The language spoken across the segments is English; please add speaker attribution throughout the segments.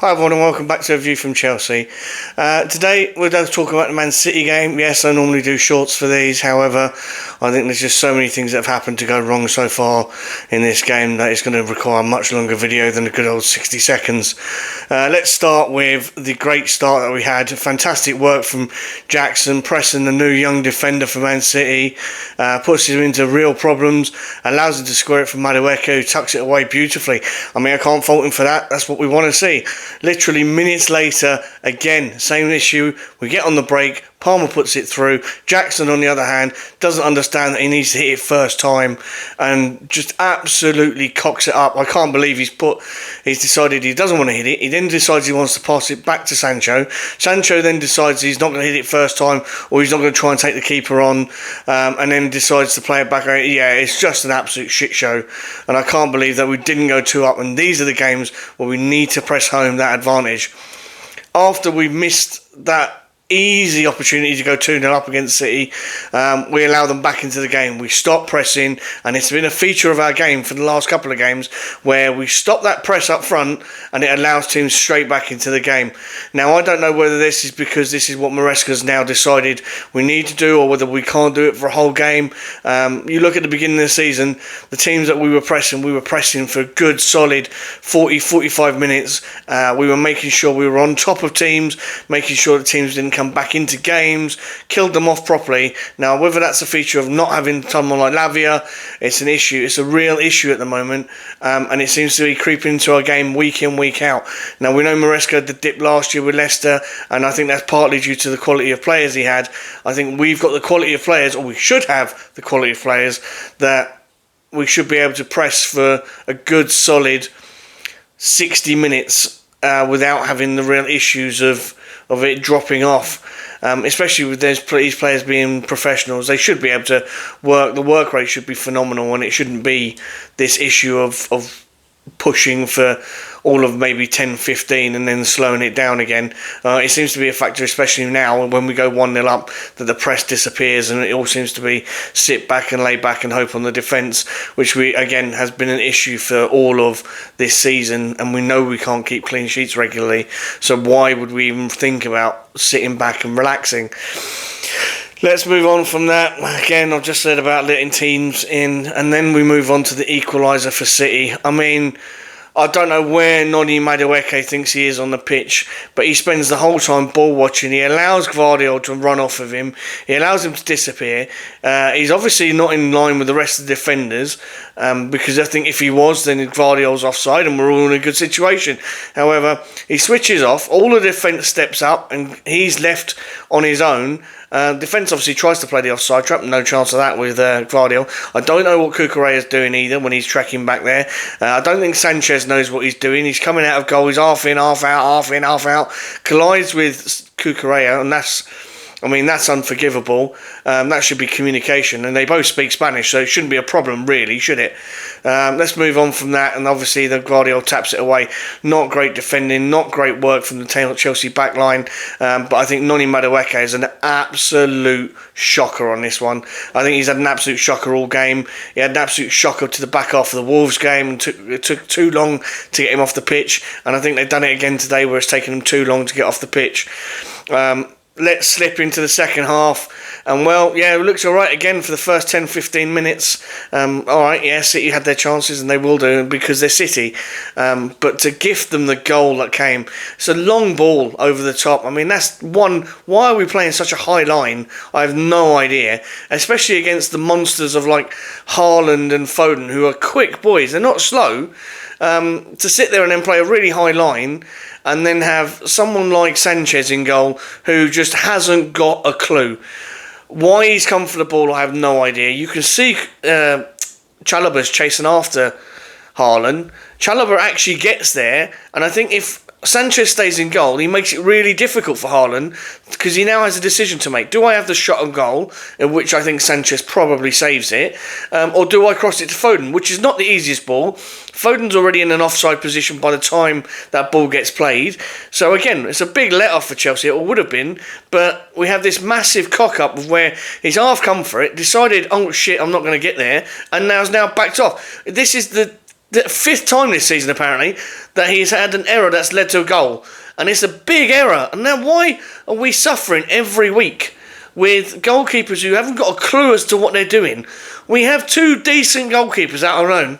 Speaker 1: Hi everyone and welcome back to a view from Chelsea. Today we're going to talk about the Man City game. Yes, I normally do shorts for these, however, I think there's just so many things that have happened to go wrong so far in this game that it's going to require a much longer video than a good old 60 seconds. Let's start with the great start that we had. Fantastic work from Jackson, pressing the new young defender for Man City, puts him into real problems, allows him to square it from Madueke, who tucks it away beautifully. I mean, I can't fault him for that. That's what we want to see. Literally minutes later, again, same issue. We get on the break. Palmer puts it through. Jackson, on the other hand, doesn't understand that he needs to hit it first time and just absolutely cocks it up. I can't believe he's decided he doesn't want to hit it. He then decides he wants to pass it back to Sancho. Sancho then decides he's not going to hit it first time, or he's not going to try and take the keeper on, and then decides to play it back. Yeah, it's just an absolute shit show, and I can't believe that we didn't go 2 up, and these are the games where we need to press home that advantage. After we missed that easy opportunity to go 2-0 up against City, we allow them back into the game. We stop pressing, and it's been a feature of our game for the last couple of games where we stop that press up front and it allows teams straight back into the game. Now, I don't know whether this is because this is what Maresca's now decided we need to do, or whether we can't do it for a whole game. You look at the beginning of the season, the teams that we were pressing for a good solid 40-45 minutes. We were making sure we were on top of teams, making sure the teams didn't come back into games, killed them off properly. Now, whether that's a feature of not having someone like Lavia, it's an issue. It's a real issue at the moment, and it seems to be creeping into our game week in, week out. Now, we know Maresca had the dip last year with Leicester, and I think that's partly due to the quality of players he had. I think we've got the quality of players, or we should have the quality of players, that we should be able to press for a good solid 60 minutes without having the real issues of it dropping off, especially with these players being professionals. They should be able to work. The work rate should be phenomenal, and it shouldn't be this issue of pushing for all of maybe 10-15 and then slowing it down again. It seems to be a factor, especially now when we go 1-0 up, that the press disappears and it all seems to be sit back and lay back and hope on the defence, which again has been an issue for all of this season, and we know we can't keep clean sheets regularly, so why would we even think about sitting back and relaxing? Let's move on from that. Again, I've just said about letting teams in, and then we move on to the equaliser for City. I mean, I don't know where Noni Madueke thinks he is on the pitch, but he spends the whole time ball watching. He allows Gvardiol to run off of him. He allows him to disappear. He's obviously not in line with the rest of the defenders, because I think if he was, then Gvardiol's offside and we're all in a good situation. However, he switches off. All the defence steps up and he's left on his own. Defence obviously tries to play the offside trap. No chance of that with Gvardiol. I don't know what Cucurella is doing either when he's tracking back there. I don't think Sanchez knows what he's doing. He's coming out of goal. He's half in, half out, half in, half out. Collides with Cucurella, and that's unforgivable. That should be communication, and they both speak Spanish, so it shouldn't be a problem, really, should it? Let's move on from that, and obviously the Gvardiol taps it away. Not great defending, not great work from the Chelsea backline, but I think Noni Madueke is an absolute shocker on this one. I think he's had an absolute shocker all game. He had an absolute shocker to the back half of the Wolves game, and it took too long to get him off the pitch, and I think they've done it again today where it's taken him too long to get off the pitch. Let's slip into the second half, and well, yeah, it looks alright again for the first 10-15 minutes. Alright, yeah, City had their chances, and they will do because they're City, but to gift them the goal that came, it's a long ball over the top. I mean, that's one. Why are we playing such a high line? I have no idea, especially against the monsters of like Haaland and Foden, who are quick boys. They're not slow. To sit there and then play a really high line and then have someone like Sanchez in goal who just hasn't got a clue. Why he's come for the ball, I have no idea. You can see Chalobah's chasing after Haaland. Chalobah actually gets there, and I think if Sanchez stays in goal, he makes it really difficult for Haaland because he now has a decision to make. Do I have the shot on goal, in which I think Sanchez probably saves it, or do I cross it to Foden, which is not the easiest ball. Foden's already in an offside position by the time that ball gets played. So again, it's a big let-off for Chelsea, or would have been, but we have this massive cock-up of where he's half come for it, decided, oh shit, I'm not going to get there, and now backed off. This is the the 5th time this season, apparently, that he's had an error that's led to a goal. And it's a big error. And now why are we suffering every week with goalkeepers who haven't got a clue as to what they're doing? We have 2 decent goalkeepers out our own.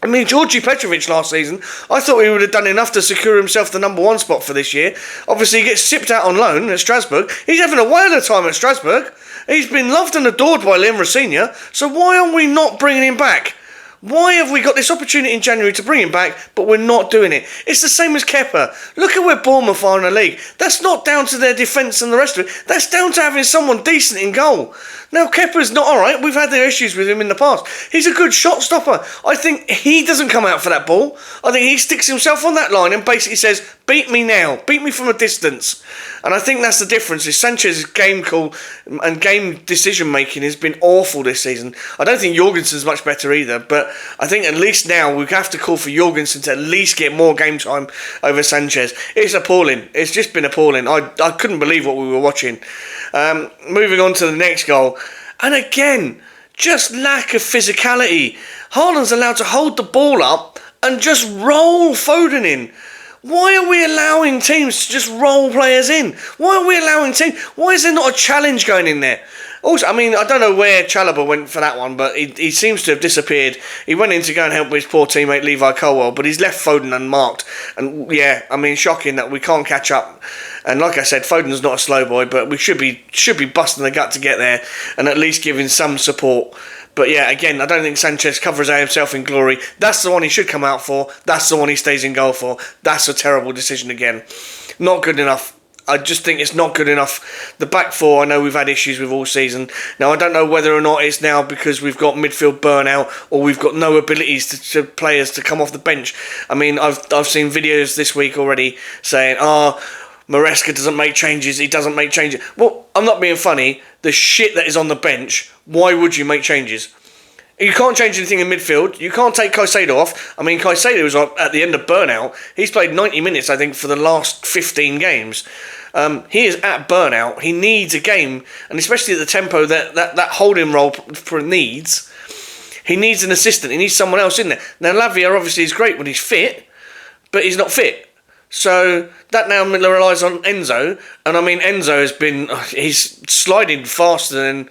Speaker 1: I mean, Georgi Petrovic last season, I thought he would have done enough to secure himself the number 1 spot for this year. Obviously, he gets shipped out on loan at Strasbourg. He's having a whale of a time at Strasbourg. He's been loved and adored by Liam Rosenior. So why are we not bringing him back? Why have we got this opportunity in January to bring him back, but we're not doing it? It's the same as Kepa. Look at where Bournemouth are in the league. That's not down to their defence and the rest of it. That's down to having someone decent in goal. Now, Kepa's not alright. We've had the issues with him in the past. He's a good shot stopper. I think he doesn't come out for that ball. I think he sticks himself on that line and basically says, beat me now. Beat me from a distance. And I think that's the difference. Is Sanchez's game call and game decision making has been awful this season. I don't think Jorgensen's much better either, but I think at least now we have to call for Jorgensen to at least get more game time over Sanchez. It's appalling. It's just been appalling. I couldn't believe what we were watching. Moving on to the next goal. And again, just lack of physicality. Haaland's allowed to hold the ball up and just roll Foden in. Why are we allowing teams to just roll players in? Why are we allowing teams? Why is there not a challenge going in there? Also, I mean, I don't know where Chalobah went for that one, but he seems to have disappeared. He went in to go and help his poor teammate Levi Colwell, but he's left Foden unmarked. And yeah, I mean, shocking that we can't catch up. And like I said, Foden's not a slow boy, but we should be busting the gut to get there and at least giving some support. But yeah, again, I don't think Sanchez covers himself in glory. That's the one he should come out for. That's the one he stays in goal for. That's a terrible decision again. Not good enough. I just think it's not good enough. The back four, I know we've had issues with all season. Now, I don't know whether or not it's now because we've got midfield burnout or we've got no abilities to players to come off the bench. I mean, I've seen videos this week already saying, Maresca doesn't make changes, he doesn't make changes. Well, I'm not being funny. The shit that is on the bench, why would you make changes? You can't change anything in midfield. You can't take Caicedo off. I mean, Caicedo was at the end of burnout. He's played 90 minutes, I think, for the last 15 games. He is at burnout. He needs a game, and especially at the tempo that holding role needs. He needs an assistant. He needs someone else in there. Now, Lavia obviously is great when he's fit, but he's not fit. So that now relies on Enzo. And I mean, Enzo he's sliding faster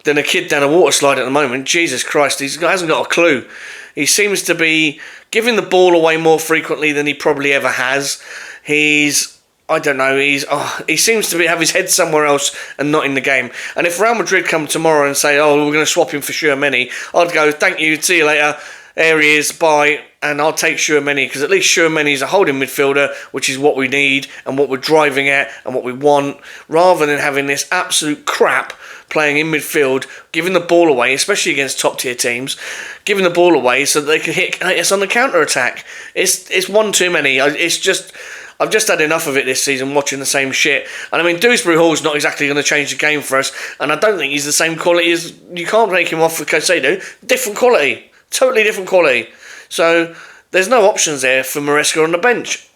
Speaker 1: than a kid down a water slide at the moment. Jesus Christ, he hasn't got a clue. He seems to be giving the ball away more frequently than he probably ever has. He seems to have his head somewhere else and not in the game. And if Real Madrid come tomorrow and say, we're going to swap him for Tchouaméni, I'd go, thank you, see you later. There he is, bye, and I'll take Tchouaméni, because at least Tchouaméni is a holding midfielder, which is what we need and what we're driving at and what we want, rather than having this absolute crap playing in midfield, giving the ball away, especially against top-tier teams, giving the ball away so that they can hit us on the counter-attack. It's one too many. I've just had enough of it this season, watching the same shit. And I mean, Dewsbury Hall's not exactly going to change the game for us, and I don't think he's the same quality as... You can't take him off for Caicedo. Different quality. Totally different quality. So there's no options there for Maresca on the bench.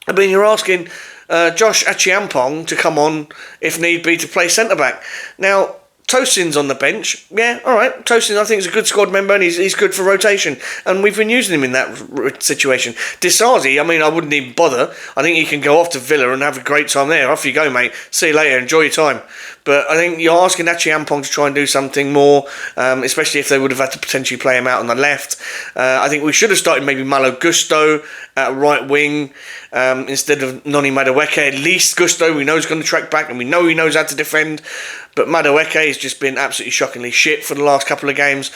Speaker 1: I mean, you're asking Josh Achiampong to come on, if need be, to play centre-back. Now, Tosin's on the bench. Yeah, all right. Tosin, I think, is a good squad member and he's good for rotation. And we've been using him in that situation. Disasi, I mean, I wouldn't even bother. I think he can go off to Villa and have a great time there. Off you go, mate. See you later. Enjoy your time. But I think you're asking Achiampong to try and do something more, especially if they would have had to potentially play him out on the left. I think we should have started maybe Malo Gusto at right wing instead of Noni Madueke. At least Gusto, we know, is going to track back and we know he knows how to defend. But Madueke has just been absolutely shockingly shit for the last couple of games.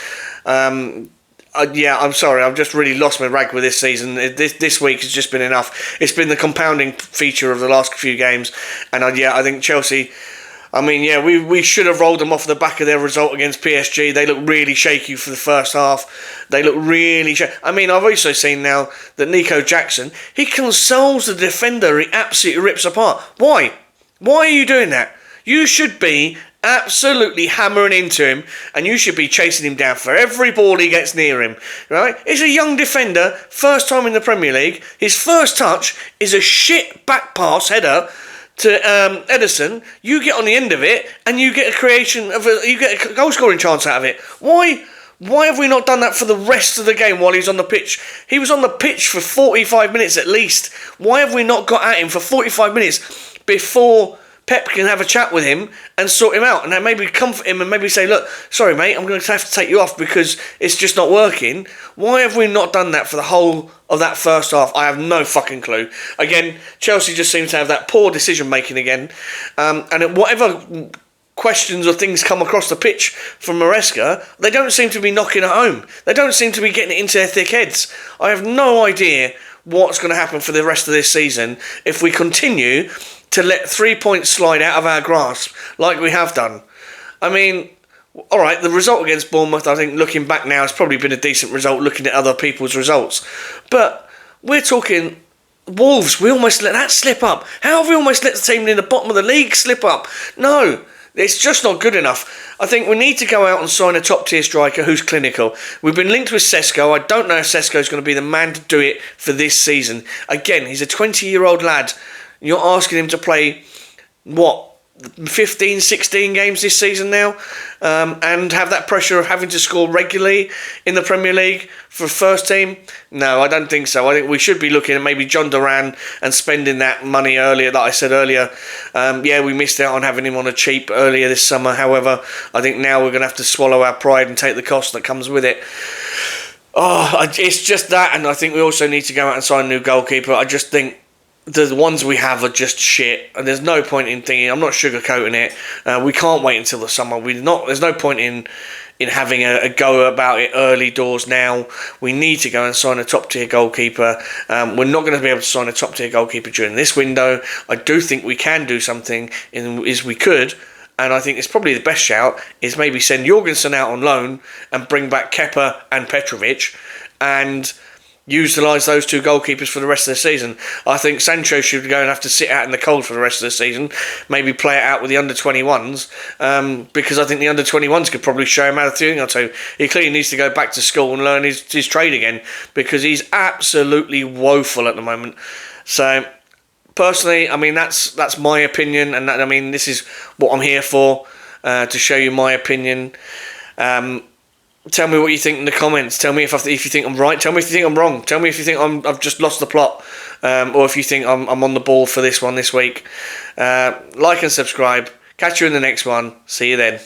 Speaker 1: I'm sorry, I've just really lost my rag with this season. This week has just been enough. It's been the compounding feature of the last few games. And I think Chelsea... I mean, we should have rolled them off the back of their result against PSG. They look really shaky for the first half. They look really shaky. I mean, I've also seen now that Nico Jackson, he consoles the defender. He absolutely rips apart. Why? Why are you doing that? You should be absolutely hammering into him and you should be chasing him down for every ball he gets near him, right? He's a young defender, first time in the Premier League. His first touch is a shit back pass header to Ederson. You get on the end of it and you get a goal scoring chance out of it. Why Why have we not done that for the rest of the game while he's on the pitch? He was on the pitch for 45 minutes at least. Why have we not got at him for 45 minutes before Pep can have a chat with him and sort him out? And then maybe comfort him and maybe say, look, sorry mate, I'm going to have to take you off because it's just not working. Why have we not done that for the whole of that first half? I have no fucking clue. Again, Chelsea just seems to have that poor decision making again. And whatever questions or things come across the pitch from Maresca, they don't seem to be knocking it home. They don't seem to be getting it into their thick heads. I have no idea what's going to happen for the rest of this season if we continue to let 3 points slide out of our grasp like we have done. I mean, all right, the result against Bournemouth, I think looking back now, has probably been a decent result looking at other people's results. But we're talking Wolves, we almost let that slip up. How have we almost let the team in the bottom of the league slip up? No. It's just not good enough. I think we need to go out and sign a top-tier striker who's clinical. We've been linked with Sesko. I don't know if Sesko's going to be the man to do it for this season. Again, he's a 20-year-old lad. You're asking him to play, 15, 16 games this season now, and have that pressure of having to score regularly in the Premier League for first team? No, I don't think so. I think we should be looking at maybe John Duran and spending that money earlier that I said earlier. We missed out on having him on a cheap earlier this summer. However, I think now we're going to have to swallow our pride and take the cost that comes with it. It's just that, and I think we also need to go out and sign a new goalkeeper. I just think the ones we have are just shit, and there's no point in thinking. I'm not sugarcoating it. We can't wait until the summer. There's no point in having a go about it early doors now. We need to go and sign a top tier goalkeeper. We're not going to be able to sign a top tier goalkeeper during this window. I do think we can do something. We could. And I think it's probably the best shout is maybe send Jorgensen out on loan and bring back Kepa and Petrovic and utilise those two goalkeepers for the rest of the season. I think Sancho should go and have to sit out in the cold for the rest of the season, maybe play it out with the under-21s, because I think the under-21s could probably show him how to do it or two. He clearly needs to go back to school and learn his trade again, because he's absolutely woeful at the moment. So, personally, I mean, that's my opinion, and this is what I'm here for, to show you my opinion. Tell me what you think in the comments. Tell me if you think I'm right. Tell me if you think I'm wrong. Tell me if you think I've just lost the plot, or if you think I'm on the ball for this one this week. Like and subscribe. Catch you in the next one. See you then.